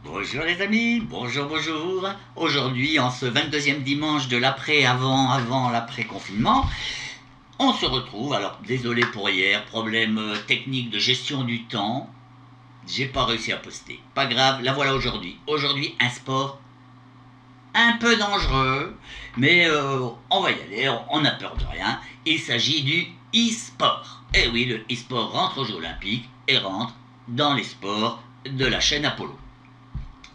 Bonjour les amis, bonjour, bonjour. Aujourd'hui, en ce 22e dimanche de avant l'après-confinement, on se retrouve, alors désolé pour hier, problème technique de gestion du temps, j'ai pas réussi à poster. Pas grave, la voilà aujourd'hui. Aujourd'hui, un sport un peu dangereux, mais on va y aller, on n'a peur de rien. Il s'agit du e-sport. Et oui, le e-sport rentre aux Jeux Olympiques et rentre dans les sports de la chaîne Apollo.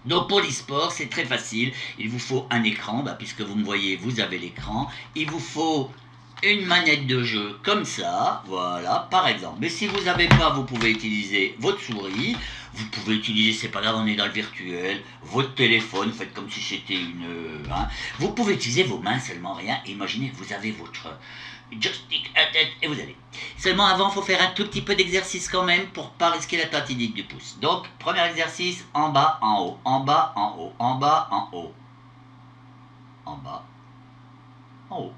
Donc pour l'e-sport, c'est très facile. Il vous faut un écran, puisque vous me voyez, vous avez l'écran. Il vous faut une manette de jeu comme ça, voilà, par exemple. Mais si vous n'avez pas, vous pouvez utiliser votre souris. Vous pouvez utiliser, c'est pas grave, on est dans le virtuel, votre téléphone, faites comme si c'était une... Vous pouvez utiliser vos mains seulement, rien. Imaginez, vous avez votre joystick à tête et vous allez. Seulement avant, il faut faire un tout petit peu d'exercice quand même pour pas risquer la tendinite du pouce. Donc, premier exercice, en bas, en haut, en bas, en haut, en bas, en haut. En bas, en haut.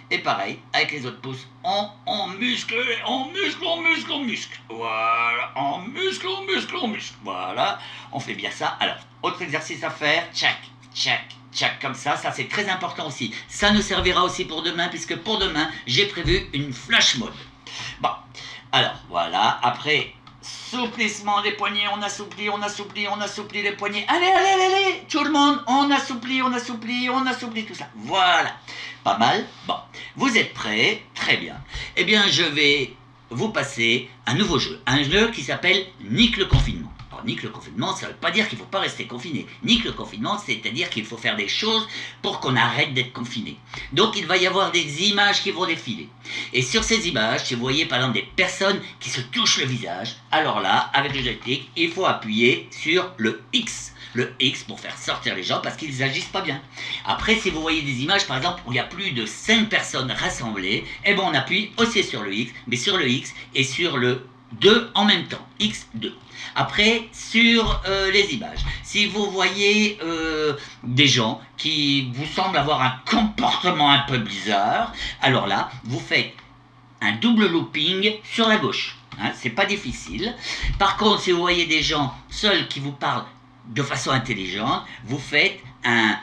Et pareil, avec les autres pouces, on muscle, on muscle, on muscle, on muscle. Voilà, on muscle, on muscle, on muscle. Voilà, on fait bien ça. Alors, autre exercice à faire, tchac, tchac, tchac, comme ça c'est très important aussi. Ça nous servira aussi pour demain, puisque pour demain, j'ai prévu une flash mode. Bon, alors, voilà, après... Souplissement des poignets, on assouplit, on assouplit, on assouplit les poignets. Allez, allez, allez, allez, tout le monde, on assouplit, on assouplit, on assouplit tout ça. Voilà, pas mal. Bon, vous êtes prêts? Très bien. Eh bien, je vais vous passer un nouveau jeu. Un jeu qui s'appelle Nick le confinement. Alors, Nick le confinement, ça ne veut pas dire qu'il ne faut pas rester confiné. Nick le confinement, c'est-à-dire qu'il faut faire des choses pour qu'on arrête d'être confiné. Donc, il va y avoir des images qui vont défiler. Et sur ces images, si vous voyez par exemple des personnes qui se touchent le visage, alors là, avec le joystick, il faut appuyer sur le X. Le X pour faire sortir les gens parce qu'ils agissent pas bien. Après, si vous voyez des images, par exemple, où il y a plus de 5 personnes rassemblées, eh ben on appuie aussi sur le X, mais sur le X et sur le 2 en même temps. X2. Après, sur les images, si vous voyez des gens qui vous semblent avoir un comportement un peu bizarre, alors là, vous faites un double looping sur la gauche. Hein, c'est pas difficile. Par contre, si vous voyez des gens seuls qui vous parlent de façon intelligente, vous faites un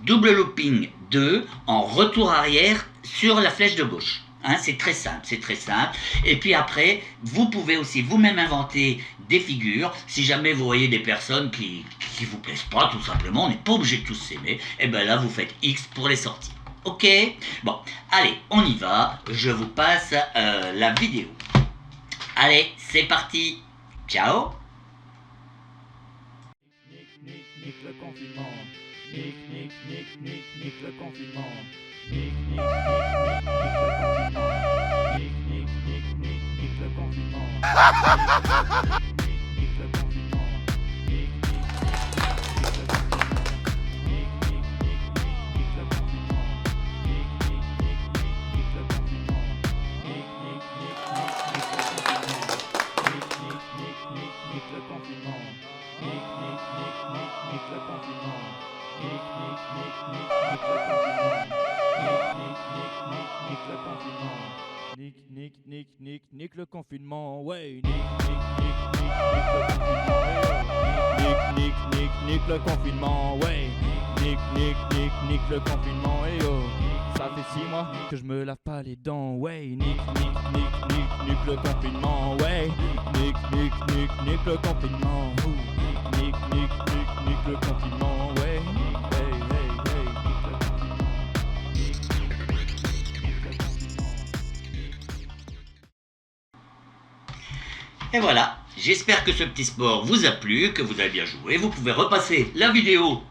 double looping 2 en retour arrière sur la flèche de gauche. Hein, c'est très simple, c'est très simple. Et puis après, vous pouvez aussi vous-même inventer des figures. Si jamais vous voyez des personnes qui vous plaisent pas, tout simplement, on n'est pas obligé de tous s'aimer, et bien là, vous faites X pour les sortir. Ok? Bon, allez, on y va. Je vous passe la vidéo. Allez, c'est parti. Ciao. Nick le confinement. Nick le confinement. Nick le confinement. Nick le confinement. Nick le confinement. Nick le confinement. Nick le confinement. Nick le confinement. Nick le confinement. Nick le confinement, ouais. Nick le confinement, ouais. Nick le confinement, hey oh. Ça fait 6 mois que je me lave pas les dents, ouais. Nick le confinement, ouais. Nick le confinement, Nick le confinement, ouais. Hey, hey, hey, Et voilà, j'espère que ce petit sport vous a plu, que vous avez bien joué. Vous pouvez repasser la vidéo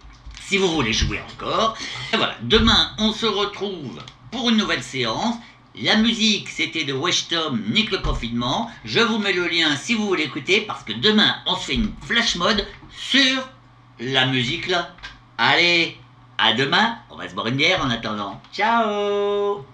si vous voulez jouer encore. Et voilà, demain on se retrouve pour une nouvelle séance. La musique c'était de Weshtom, Nick le confinement. Je vous mets le lien si vous voulez écouter parce que demain on se fait une flash mode sur la musique là. Allez, à demain, on va se boire une bière en attendant. Ciao.